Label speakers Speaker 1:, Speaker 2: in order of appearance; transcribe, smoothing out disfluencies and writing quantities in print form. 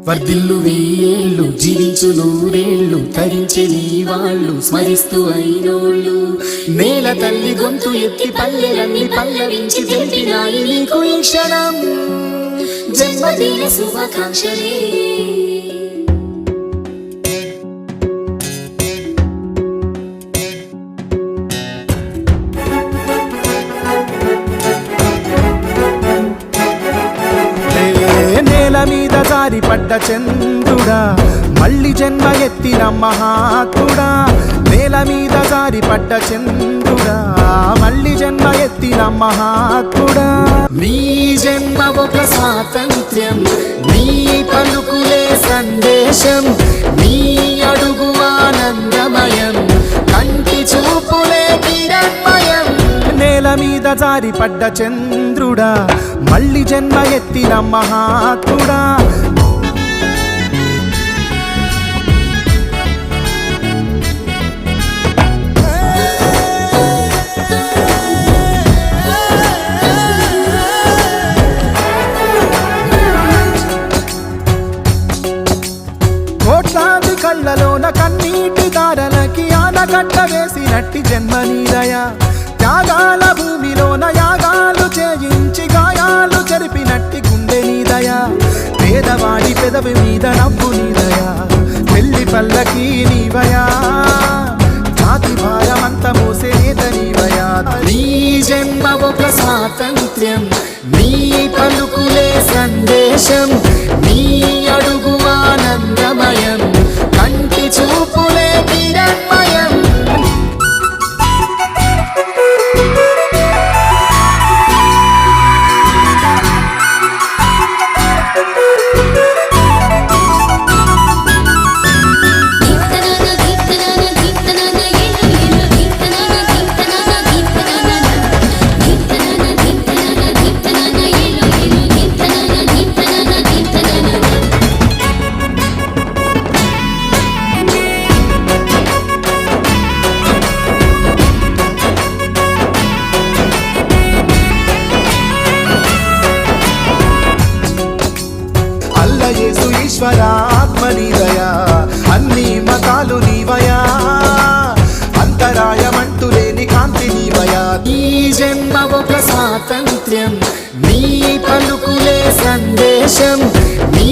Speaker 1: వర్ధిల్లు వెయ్యేళ్ళు జీవించు నూరేళ్ళు తరించి నీ వాళ్ళు స్మరిస్తూ అయినోళ్ళు నేల తల్లి గొంతు ఎత్తి పల్లెలన్నీ పల్లవించి తెలిపినాయి నీకు ఈ క్షణం జన్మదిన శుభాకాంక్షలే
Speaker 2: మీద జారి పడ్డ చంద్రుడా మళ్ళీ జన్మ ఎత్తిన మహాత్ముడా నేల మీద జారి పడ్డ చంద్రుడా మళ్ళీ జన్మ ఎత్తిన మహాత్ముడా
Speaker 1: నీ జన్మ ఒక స్వాతంత్ర్యం నీ పలుకులే సందేశం నీ అడుగు ఆనందమయం కంటి చూపులే కిరణ్మయం
Speaker 2: నేల మీద జారి పడ్డ చంద్రుడా మళ్ళీ జన్మ ఎత్తిన మహాత్ముడా కోట్లాది కళ్ళలోన కన్నీటి దారలకి ఆనకట్ట వేసినట్టి జన్మ నీదయా త్యాగాల భూమిలోన యాగాలు చేయించి గాయాలు చెరిపినట్టి గుండె నీదయా పేదవాడి పెదవి మీద నవ్వు నీదయా పెళ్లి పల్లకి నీవయా జాతి భారమంత మోసే నేత నీవయా
Speaker 1: నీ జన్మ ఒక స్వాతంత్ర్యం నీ పలుకులే సందేశం నీ అడుగు ఆనందమయం కంటి చూపులే కిరణ్మయం
Speaker 2: యేసు ఈశ్వర ఆత్మ నీవయా అన్ని మతాలు నీవయా అంతరాయమంటూ లేని కాంతి నీవయా
Speaker 1: ఈ జన్మ ఒక స్వాతంత్ర్యం నీ పలుకులే సందేశం నీ